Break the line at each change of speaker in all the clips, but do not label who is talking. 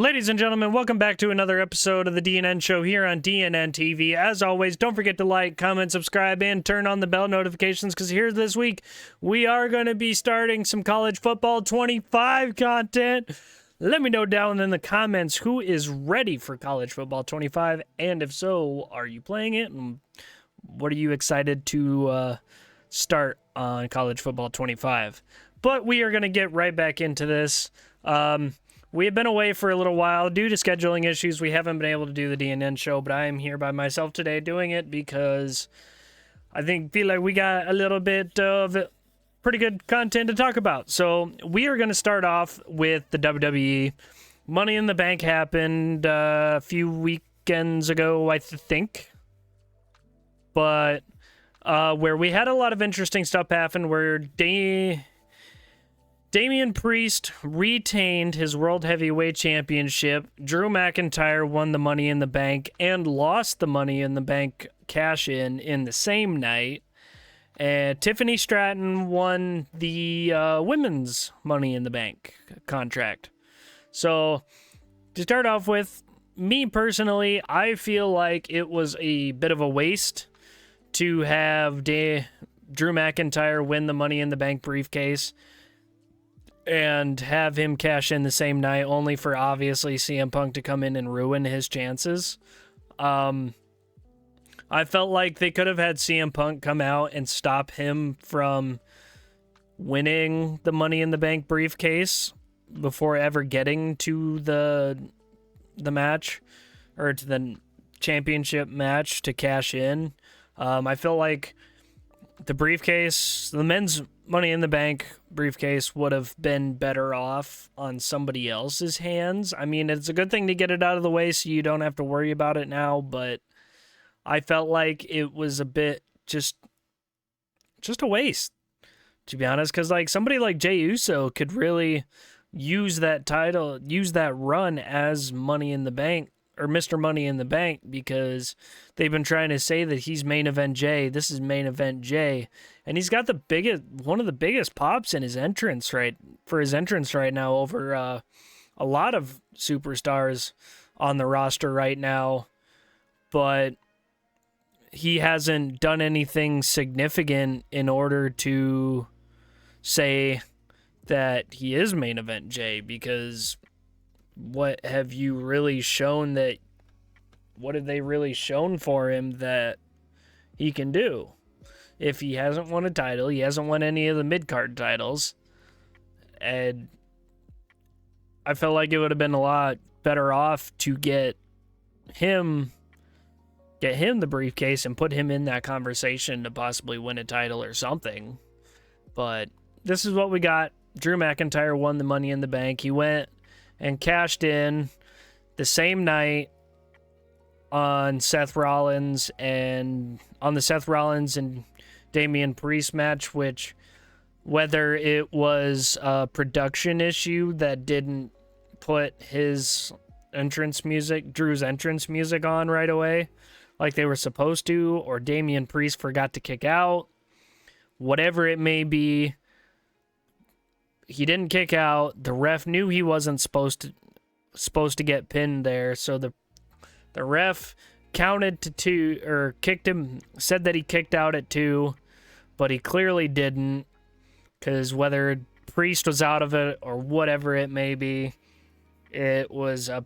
Ladies and gentlemen, welcome back to another episode of the DNN Show here on DNN TV. As always, don't forget to like, comment, subscribe, and turn on the bell notifications, because here this week, we are going to be starting some College Football 25 content. Let me know down in the comments who is ready for College Football 25, and if so, are you playing it? And what are you excited to start on College Football 25? But we are going to get right back into this. We have been away for a little while due to scheduling issues. We haven't been able to do the DNN show, but I am here by myself today doing it because I feel like we got a little bit of pretty good content to talk about. So we are going to start off with the WWE. Money in the Bank happened a few weekends ago, I think. But where we had a lot of interesting stuff happen where Damian Priest retained his World Heavyweight Championship. Drew McIntyre won the Money in the Bank and lost the Money in the Bank cash-in the same night. And Tiffany Stratton won the women's Money in the Bank contract. So, to start off with, me personally, I feel like it was a bit of a waste to have Drew McIntyre win the Money in the Bank briefcase and have him cash in the same night, only for obviously CM Punk to come in and ruin his chances. I felt like they could have had CM Punk come out and stop him from winning the Money in the Bank briefcase before ever getting to the match, or to the championship match to cash in. I feel like the briefcase, the men's Money in the Bank briefcase, would have been better off on somebody else's hands. I mean, it's a good thing to get it out of the way so you don't have to worry about it now, but I felt like it was a bit just a waste, to be honest, because like somebody like Jey Uso could really use that title, use that run as Money in the Bank, or Mr. Money in the Bank, because they've been trying to say that he's main event Jay. This is main event Jay. And he's got one of the biggest pops in his entrance right now over a lot of superstars on the roster right now. But he hasn't done anything significant in order to say that he is main event Jay, because what have they really shown for him that he can do? If he hasn't won a title, he hasn't won any of the mid-card titles, and I felt like it would have been a lot better off to get him the briefcase and put him in that conversation to possibly win a title or something. But this is what we got. Drew McIntyre won the Money in the Bank. He went and cashed in the same night on Seth Rollins and Damian Priest match, which, whether it was a production issue that didn't put Drew's entrance music on right away like they were supposed to, or Damian Priest forgot to kick out, whatever it may be, he didn't kick out. The ref knew he wasn't supposed to get pinned there, so the ref counted to 2, or kicked him, said that he kicked out at 2, but he clearly didn't, because whether Priest was out of it or whatever it may be, it was a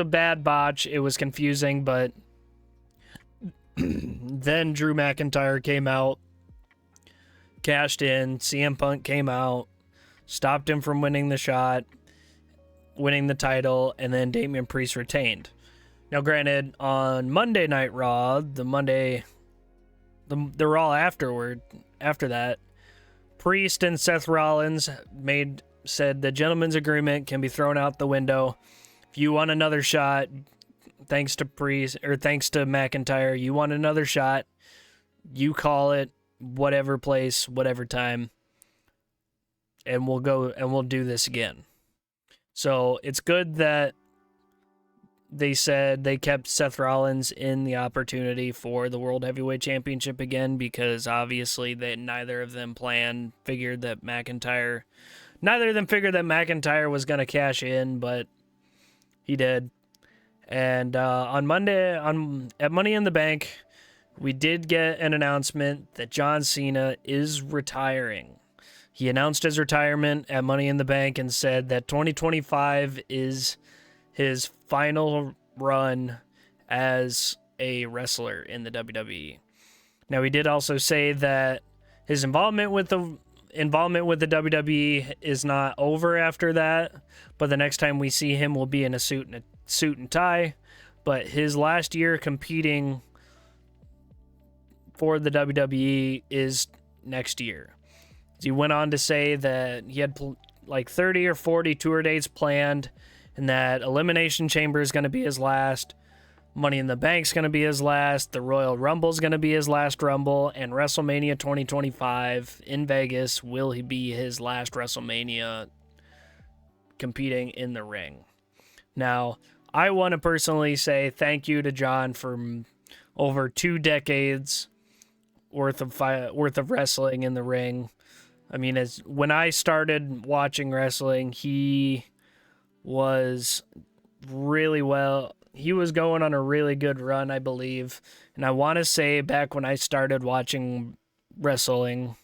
bad botch. It was confusing, but then Drew McIntyre came out, cashed in, CM Punk came out, stopped him from winning the title, and then Damian Priest retained. Now, granted, on Monday Night Raw, the Raw after that, Priest and Seth Rollins said the gentleman's agreement can be thrown out the window. If you want another shot, thanks to McIntyre, you want another shot, you call it, whatever place, whatever time, and we'll do this again. So it's good that they said they kept Seth Rollins in the opportunity for the World Heavyweight Championship again, because obviously neither of them figured that McIntyre was going to cash in, but He did. And on Monday, at Money in the Bank, we did get an announcement that John Cena is retiring. He announced his retirement at Money in the Bank and said that 2025 is his final run as a wrestler in the WWE. Now, he did also say that his involvement with the WWE is not over after that, but the next time we see him will be in a suit and tie. But his last year competing for the WWE is next year. He went on to say that he had like 30 or 40 tour dates planned, and that Elimination Chamber is going to be his last, Money in the Bank is going to be his last, the Royal Rumble is going to be his last Rumble, and WrestleMania 2025 in Vegas will be his last WrestleMania competing in the ring. Now, I want to personally say thank you to John for over 2 decades worth of wrestling in the ring. I mean, when I started watching wrestling, he was he was going on a really good run, I believe. And I want to say back when I started watching wrestling,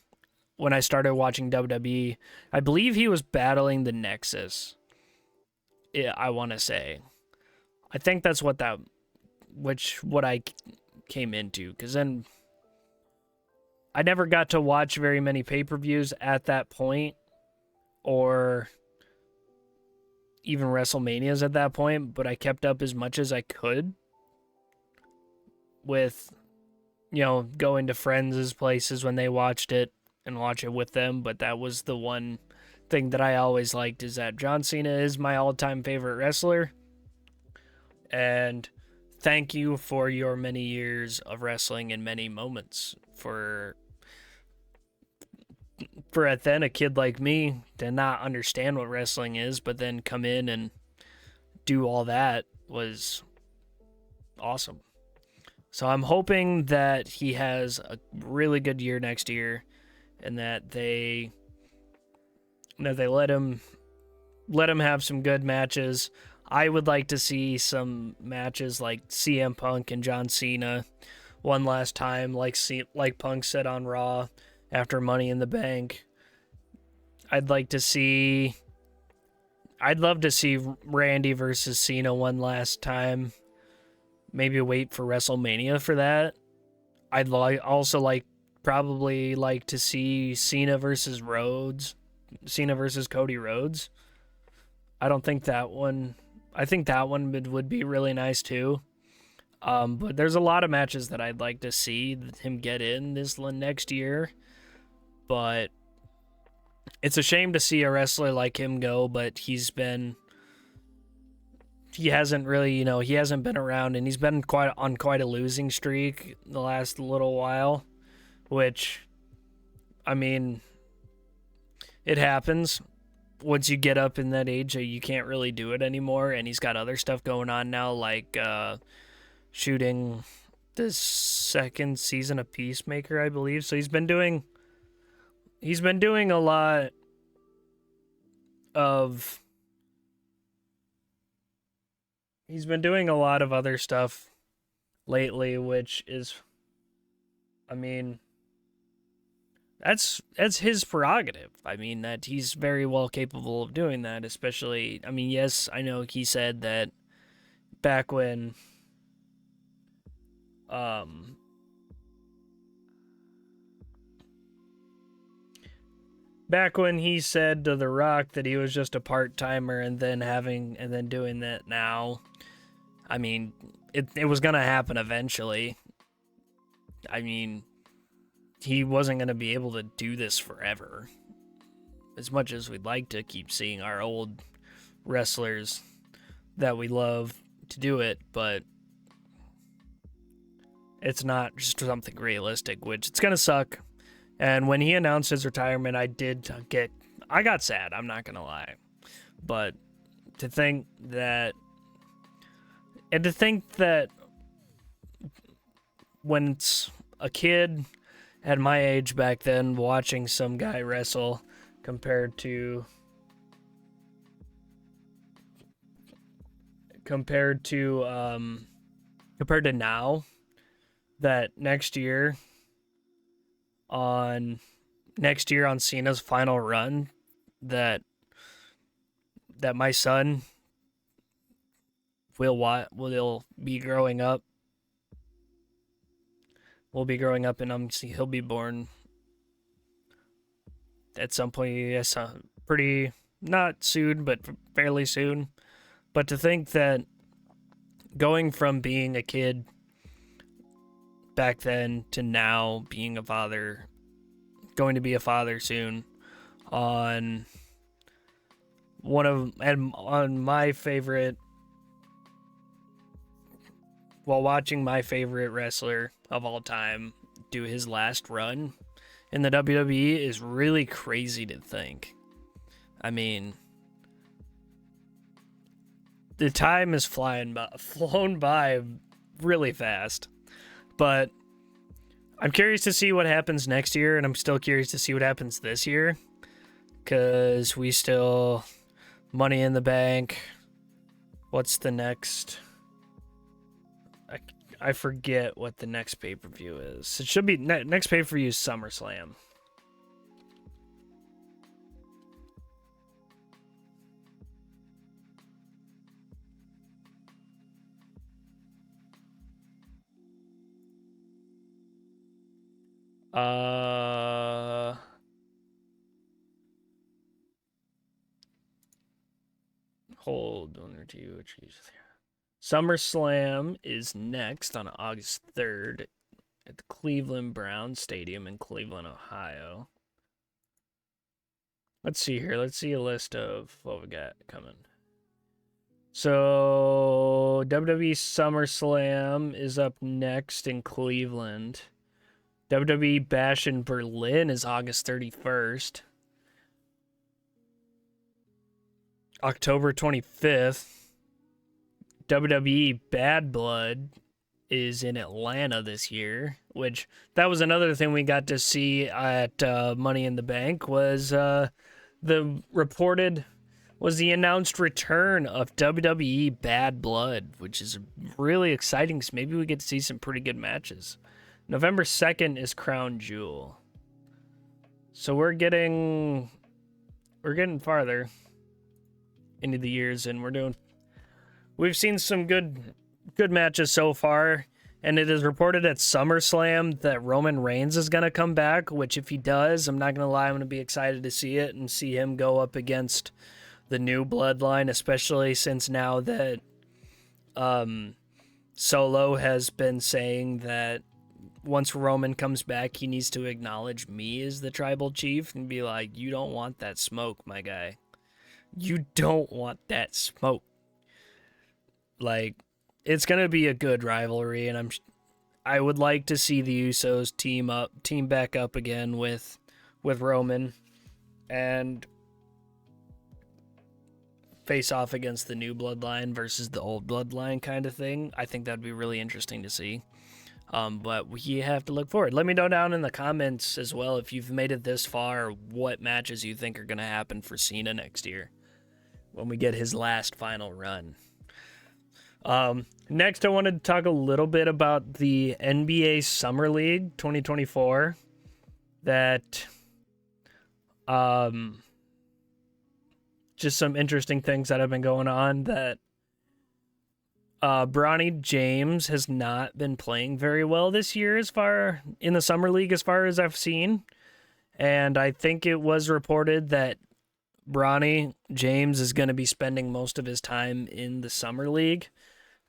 when I started watching WWE, I believe he was battling the Nexus. Yeah, I want to say. I think that's what I came into, because then I never got to watch very many pay-per-views at that point, or even WrestleManias at that point, but I kept up as much as I could with, going to friends' places when they watched it and watch it with them. But that was the one thing that I always liked, is that John Cena is my all-time favorite wrestler. And thank you for your many years of wrestling and many moments for then a kid like me to not understand what wrestling is, but then come in and do all that was awesome. So I'm hoping that he has a really good year next year, and that they let him have some good matches. I would like to see some matches like CM Punk and John Cena one last time, like Punk said on Raw after Money in the Bank. I'd love to see Randy versus Cena one last time. Maybe wait for WrestleMania for that. I'd probably like to see Cena versus Cody Rhodes. I think that one would be really nice too. But there's a lot of matches that I'd like to see him get in this next year. But it's a shame to see a wrestler like him go, but he hasn't been around, and he's been on quite a losing streak the last little while, which, I mean, it happens. Once you get up in that age, you can't really do it anymore, and he's got other stuff going on now, like shooting the second season of Peacemaker, I believe. So he's been doing a lot of other stuff lately, which is, I mean, that's his prerogative. I mean, that he's very well capable of doing that, especially, I mean, yes, I know he said that back when he said to The Rock that he was just a part-timer, and then doing that now, I mean, it was going to happen eventually. I mean, he wasn't going to be able to do this forever. As much as we'd like to keep seeing our old wrestlers that we love to do it, but it's not just something realistic, which it's going to suck. And when he announced his retirement, I got sad, I'm not going to lie. But to think that when it's a kid at my age back then watching some guy wrestle compared to compared to now, that next year on Cena's final run, that my son will be growing up. Will be growing up, and he'll be born at some point. Yes, pretty not soon, but fairly soon. But to think that going from being a kid back then to now being a father, going to be a father soon, on my favorite, while watching my favorite wrestler of all time do his last run in the WWE is really crazy to think. I mean, the time is flown by really fast. But I'm curious to see what happens next year, and I'm still curious to see what happens this year, because we still Money in the Bank. What's the next? I forget what the next pay-per-view is. It should be next pay-per-view is SummerSlam. Hold on to you. SummerSlam is next on August 3rd at the Cleveland Browns Stadium in Cleveland, Ohio. Let's see here. Let's see a list of what we got coming. So, WWE SummerSlam is up next in Cleveland. WWE Bash in Berlin is August 31st. October 25th. WWE Bad Blood is in Atlanta this year, which that was another thing we got to see at Money in the Bank was the announced return of WWE Bad Blood, which is really exciting. So maybe we get to see some pretty good matches. November 2nd is Crown Jewel. So we're getting farther into the years, and we've seen some good matches so far, and it is reported at SummerSlam that Roman Reigns is going to come back, which if he does, I'm not going to lie, I'm going to be excited to see it and see him go up against the new bloodline, especially since now that Solo has been saying that once Roman comes back, he needs to acknowledge me as the tribal chief and be like, you don't want that smoke, my guy. You don't want that smoke. Like, it's going to be a good rivalry, and I would like to see the Usos team back up again with Roman and face off against the new bloodline versus the old bloodline kind of thing. I think that'd be really interesting to see. But we have to look forward. Let me know down in the comments as well if you've made it this far, what matches you think are going to happen for Cena next year when we get his last final run. Next, I wanted to talk a little bit about the NBA Summer League 2024 that just some interesting things that have been going on that Bronny James has not been playing very well this year in the Summer League as far as I've seen. And I think it was reported that Bronny James is going to be spending most of his time in the Summer League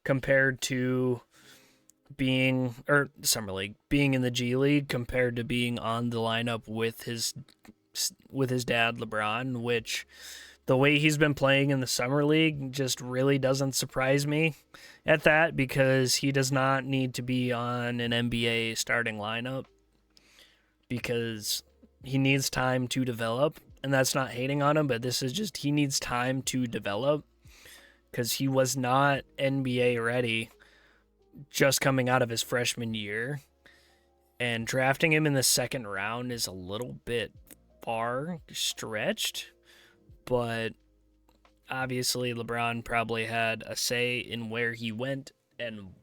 compared to being in the G League compared to being on the lineup with his dad LeBron, which the way he's been playing in the Summer League just really doesn't surprise me at that, because he does not need to be on an NBA starting lineup because he needs time to develop. And that's not hating on him, but this is just he needs time to develop because he was not NBA ready just coming out of his freshman year. And drafting him in the second round is a little bit far stretched, but obviously LeBron probably had a say in where he went, and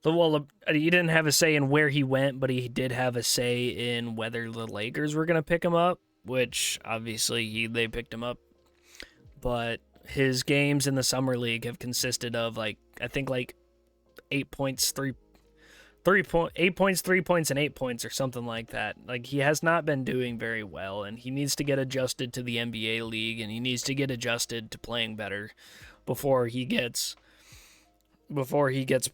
well, he didn't have a say in where he went, but he did have a say in whether the Lakers were going to pick him up, which obviously they picked him up. But his games in the summer league have consisted of like I think like 8 points, 8 points, 3 points, and 8 points or something like that. Like he has not been doing very well, and he needs to get adjusted to the NBA league, and he needs to get adjusted to playing better before he gets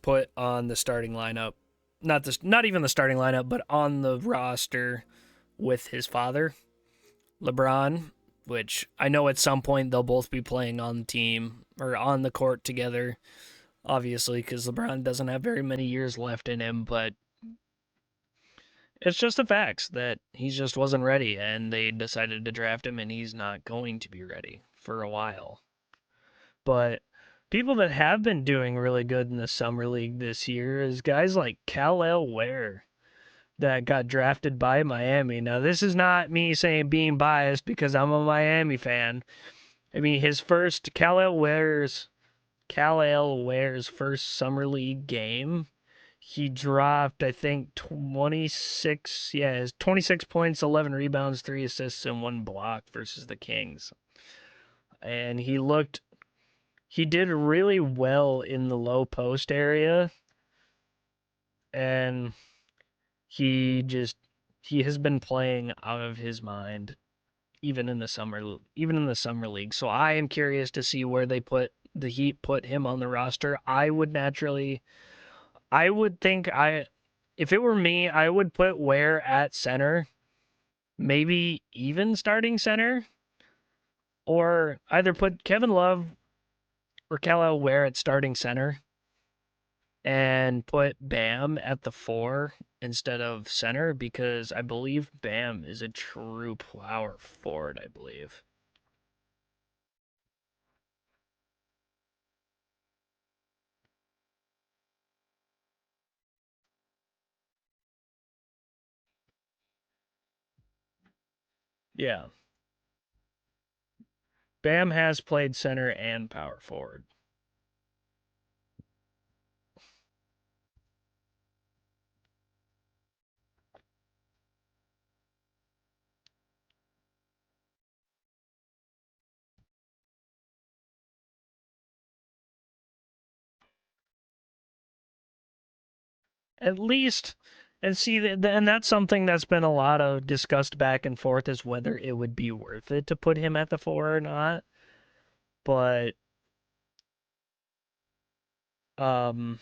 put on the starting lineup. Not even the starting lineup, but on the roster with his father, LeBron, which I know at some point they'll both be playing on the team or on the court together, obviously, because LeBron doesn't have very many years left in him, but it's just the facts that he just wasn't ready, and they decided to draft him, and he's not going to be ready for a while. But people that have been doing really good in the summer league this year is guys like Kal-El Ware that got drafted by Miami. Now, this is not me saying being biased because I'm a Miami fan. I mean, his first Kal-El Ware's first summer league game, he dropped I think 26, 26 points, 11 rebounds, 3 assists and 1 block versus the Kings. And he did really well in the low post area, and he has been playing out of his mind even in the summer league. So I am curious to see where the Heat put him on the roster. I would think if it were me, I would put Ware at center, maybe even starting center, or either put Kevin Love or Kal-El Ware at starting center and put Bam at the 4 instead of center, because I believe Bam is a true power forward, I believe. Yeah. Bam has played center and power forward. At least, and see, and that's something that's been a lot of discussed back and forth, is whether it would be worth it to put him at the 4 or not. But um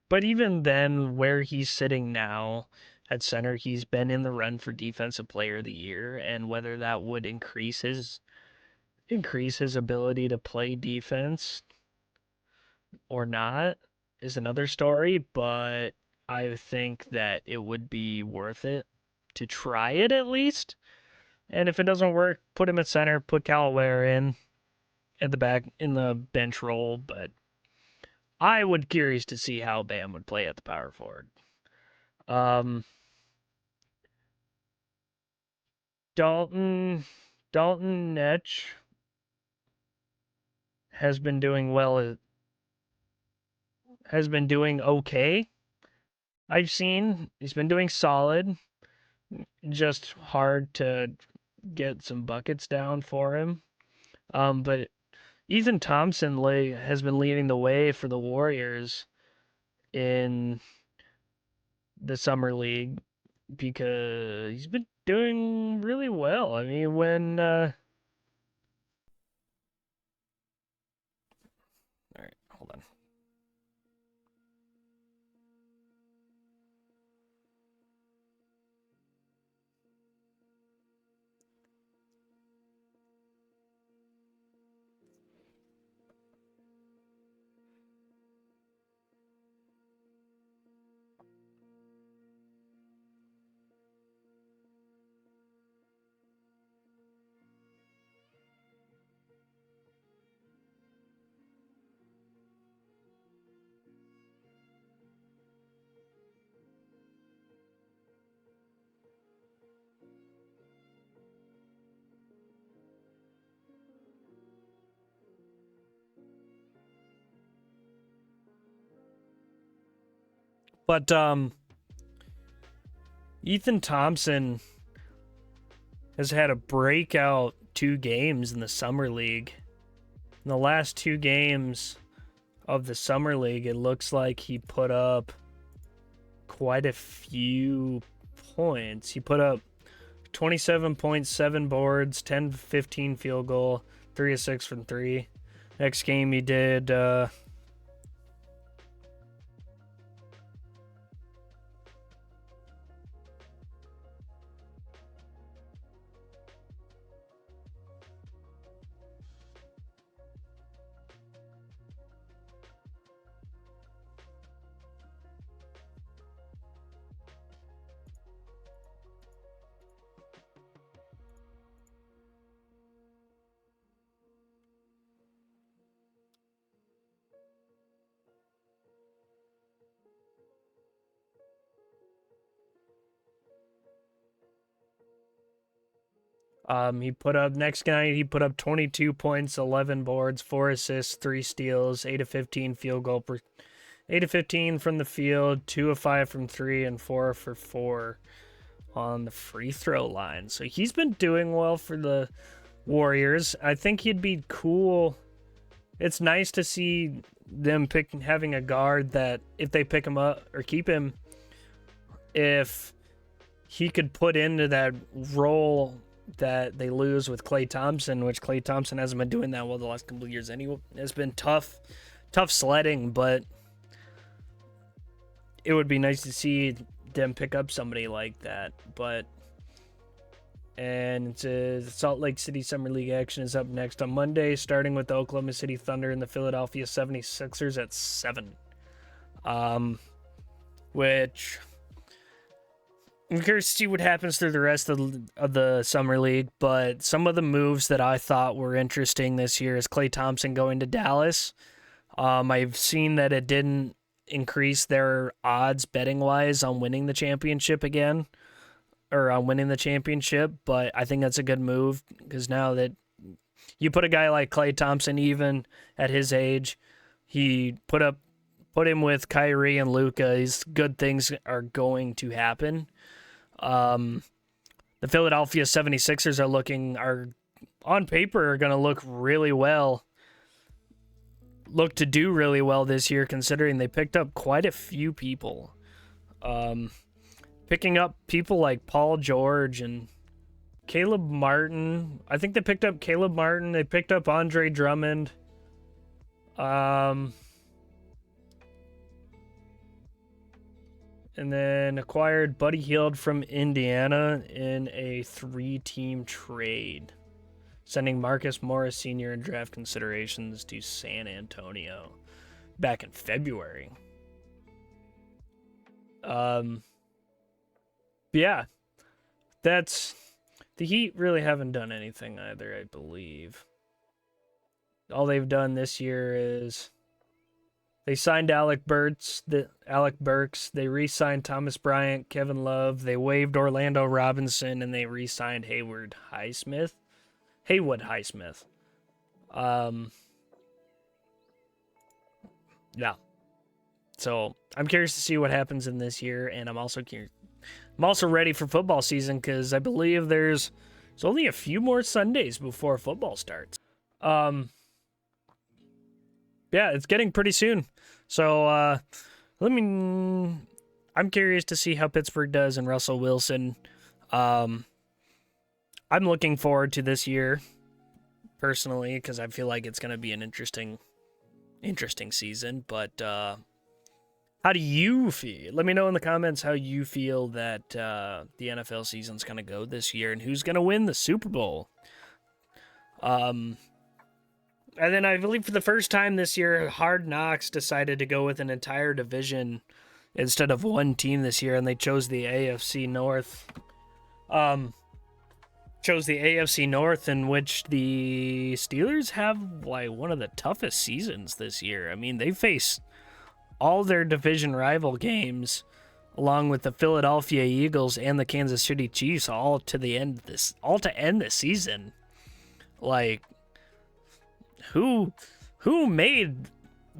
but even then, where he's sitting now at center, he's been in the run for defensive player of the year, and whether that would increase his ability to play defense or not is another story, but I think that it would be worth it to try it at least. And if it doesn't work, put him at center, put Callaware in at the back in the bench role, but I would curious to see how Bam would play at the power forward. Um Dalton Netch has been doing has been doing okay. I've seen he's been doing solid, just hard to get some buckets down for him. But Ethan Thompson has been leading the way for the Warriors in the summer league because he's been doing really well. I mean, all right, hold on. But Ethan Thompson has had a breakout 2 games in the Summer League. In the last 2 games of the Summer League, it looks like he put up quite a few points. He put up 27.7 boards, 10-15 field goal, 3 of 6 from 3. Next game he did he put up next night. He put up 22 points, 11 boards, 4 assists, 3 steals, 8 of 15 field goal, 8 of 15 from the field, 2 of 5 from 3, and 4 for 4 on the free throw line. So he's been doing well for the Warriors. I think he'd be cool. It's nice to see them having a guard that if they pick him up or keep him, if he could put into that role that they lose with Klay Thompson, which Klay Thompson hasn't been doing that well the last couple of years anyway. It's been tough sledding, but it would be nice to see them pick up somebody like that. And Salt Lake City Summer League action is up next on Monday, starting with the Oklahoma City Thunder and the Philadelphia 76ers at 7. Which I'm curious to see what happens through the rest of the Summer League, but some of the moves that I thought were interesting this year is Klay Thompson going to Dallas. I've seen that it didn't increase their odds betting-wise on winning the championship again, or on winning the championship, but I think that's a good move because now that you put a guy like Klay Thompson, even at his age, he put him with Kyrie and Luka, good things are going to happen. The Philadelphia 76ers are on paper are going to look to do really well this year, considering they picked up quite a few people. Picking up people like Paul George and Caleb Martin. I think they picked up Caleb Martin. They picked up Andre Drummond. And then acquired Buddy Hield from Indiana in a 3-team trade, sending Marcus Morris Sr. and draft considerations to San Antonio back in February. Yeah, that's the Heat really haven't done anything either, I believe. All they've done this year is they signed Alec Burks. They re-signed Thomas Bryant, Kevin Love. They waived Orlando Robinson, and they re-signed Haywood Highsmith. Yeah. So I'm curious to see what happens in this year, and I'm also ready for football season because I believe there's only a few more Sundays before football starts. Yeah, it's getting pretty soon. So I'm curious to see how Pittsburgh does and Russell Wilson. I'm looking forward to this year personally because I feel like it's going to be an interesting season. But how do you feel? Let me know in the comments how you feel that the NFL season's going to go this year and who's going to win the Super Bowl. And then I believe for the first time this year, Hard Knocks decided to go with an entire division instead of one team this year, and they chose the AFC North. In which the Steelers have like one of the toughest seasons this year. I mean, they face all their division rival games, along with the Philadelphia Eagles and the Kansas City Chiefs, all to end this season. Like, who made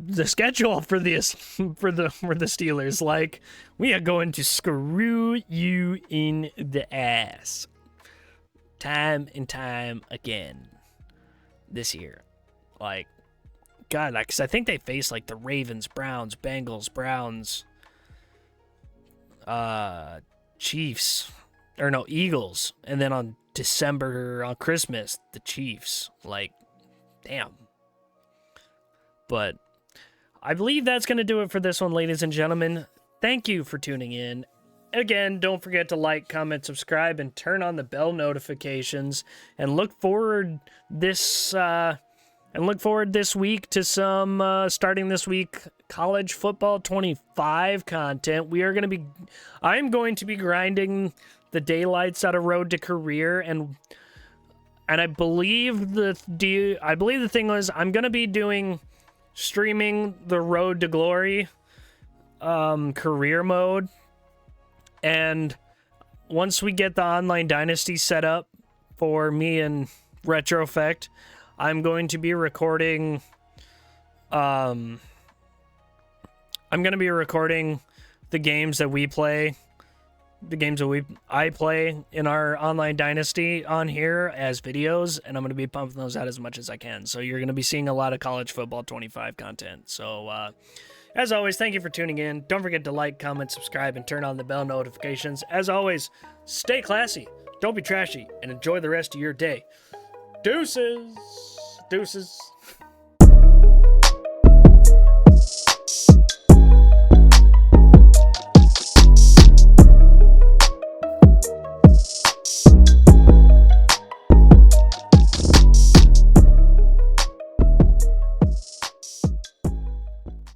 the schedule for this for the Steelers. Like, we are going to screw you in the ass time and time again this year. Like, God, because I think they face like the Ravens, Browns, Bengals, Browns, Chiefs, or no, Eagles, and then on Christmas, the Chiefs. Like, damn. But I believe that's going to do it for this one, ladies and gentlemen. Thank you for tuning in. Again, don't forget to like, comment, subscribe, and turn on the bell notifications. And look forward this week to some starting this week college football 25 content. I'm going to be grinding the daylights out of Road to Career, and I believe the thing was I'm going to be streaming the Road to Glory career mode. And once we get the online dynasty set up for me and Retroeffect, I'm going to be recording the games that we play, I play in our online dynasty on here as videos, and I'm going to be pumping those out as much as I can. So you're going to be seeing a lot of college football 25 content. So as always, thank you for tuning in. Don't forget to like, comment, subscribe, and turn on the bell notifications. As always, stay classy, don't be trashy, and enjoy the rest of your day. Deuces. Deuces.